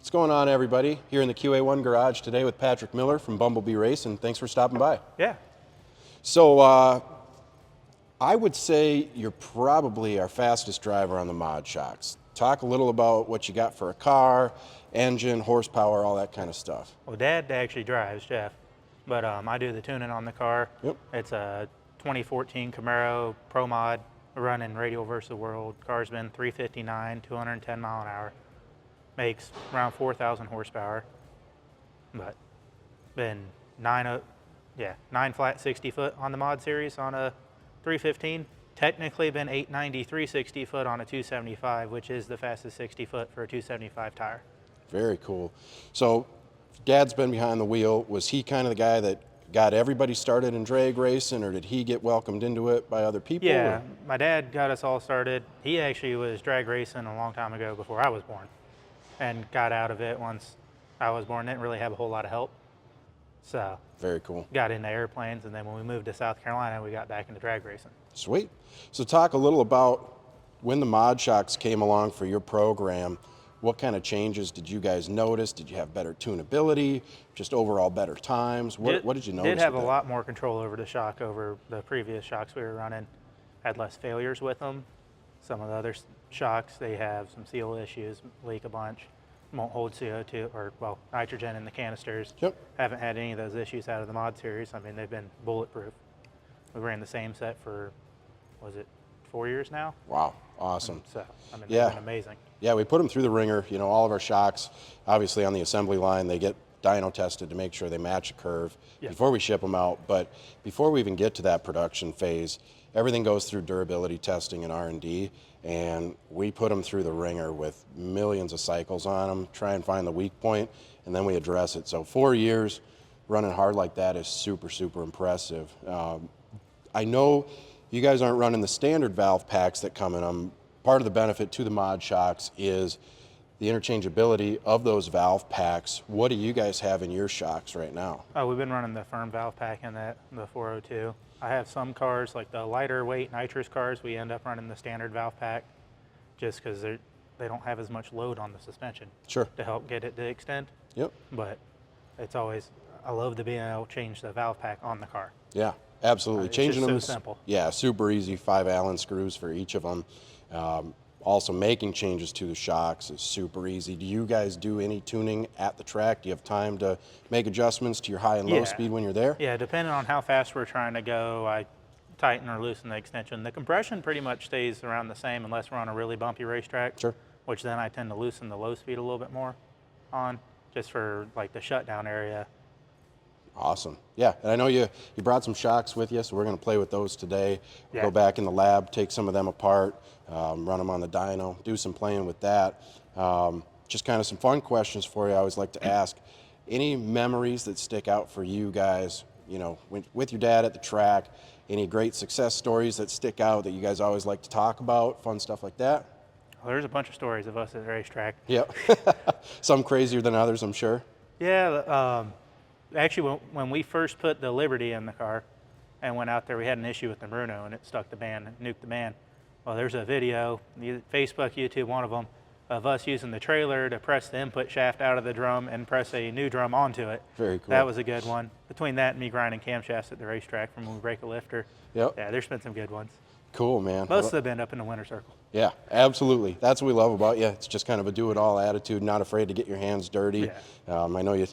What's going on, everybody? Here in the QA1 garage today with Patrick Miller from Bumblebee Racing. Thanks for stopping by. Yeah. So I would say you're probably our fastest driver on the mod shocks. Talk a little about what you got for a car, engine, horsepower, all that kind of stuff. Well, Dad actually drives, Jeff, but I do the tuning on the car. Yep. It's a 2014 Camaro Pro Mod running Radial versus the World. Car's been 359, 210 mile an hour. Makes around 4,000 horsepower, but been nine flat 60 foot on the mod series on a 315. Technically been 893 60 foot on a 275, which is the fastest 60 foot for a 275 tire. Very cool. So Dad's been behind the wheel. Was he kind of the guy that got everybody started in drag racing, or did he get welcomed into it by other people? Yeah, my dad got us all started. He actually was drag racing a long time ago before I was born, and got out of it once I was born. Didn't really have a whole lot of help. So very cool. Got into airplanes, and then when we moved to South Carolina, we got back into drag racing. Sweet. So talk a little about when the mod shocks came along for your program. What kind of changes did you guys notice? Did you have better tunability, just overall better times? What did you notice? Did have a lot more control over the shock over the previous shocks we were running. Had less failures with them. Some of the other shocks, they have some seal issues, leak a bunch, won't hold CO2 or, well, nitrogen in the canisters. Yep. Haven't had any of those issues out of the mod series. I mean, they've been bulletproof. We ran the same set for, was it 4 years now? Wow, awesome. And so, I mean, yeah. they've been amazing. Yeah, we put them through the ringer. You know, all of our shocks, obviously on the assembly line, they get dyno tested to make sure they match a curve before we ship them out. But before we even get to that production phase, everything goes through durability testing and R&D, and we put them through the ringer with millions of cycles on them, try and find the weak point, and then we address it. So 4 years running hard like that is super, super impressive. I know you guys aren't running the standard valve packs that come in them. Part of the benefit to the mod shocks is the interchangeability of those valve packs. What do you guys have in your shocks right now? Oh, we've been running the firm valve pack in the 402. I have some cars, like the lighter weight nitrous cars, we end up running the standard valve pack just because they don't have as much load on the suspension. Sure. To help get it to extend. Yep. But it's always, I love to be able to change the valve pack on the car. Yeah, absolutely. It's Changing just them so simple. Yeah, super easy. 5 Allen screws for each of them. Also, making changes to the shocks is super easy. Do you guys do any tuning at the track? Do you have time to make adjustments to your high and low speed when you're there? Yeah, depending on how fast we're trying to go, I tighten or loosen the extension. The compression pretty much stays around the same unless we're on a really bumpy racetrack. Sure. Which then I tend to loosen the low speed a little bit more on, just for like the shutdown area. Awesome. Yeah, and I know you brought some shocks with you, so we're going to play with those today. We'll go back in the lab, take some of them apart, run them on the dyno, do some playing with that. Just kind of some fun questions for you I always like to ask. Any memories that stick out for you guys, you know, with your dad at the track? Any great success stories that stick out that you guys always like to talk about, fun stuff like that? Well, there's a bunch of stories of us at the racetrack. Yep. Some crazier than others, I'm sure. Yeah, actually, when we first put the Liberty in the car and went out there, we had an issue with the Bruno, and it stuck the band, nuked the band. Well, there's a video, Facebook, YouTube, one of them, of us using the trailer to press the input shaft out of the drum and press a new drum onto it. Very cool. That was a good one. Between that and me grinding camshafts at the racetrack from when we break a lifter. Yep. Yeah, there's been some good ones. Cool, man. Most of them end up in the winner circle. Yeah, absolutely. That's what we love about you. It's just kind of a do-it-all attitude, not afraid to get your hands dirty. Yeah. I know you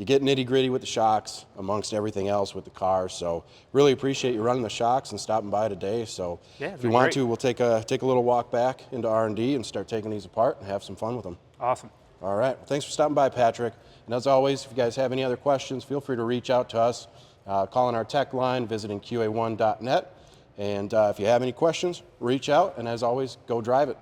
get nitty-gritty with the shocks amongst everything else with the car, so really appreciate you running the shocks and stopping by today. So if you want to, we'll take a little walk back into R&D and start taking these apart and have some fun with them. Awesome. All right. Well, thanks for stopping by, Patrick. And as always, if you guys have any other questions, feel free to reach out to us, calling our tech line, visiting qa1.net. And if you have any questions, reach out, and as always, go drive it.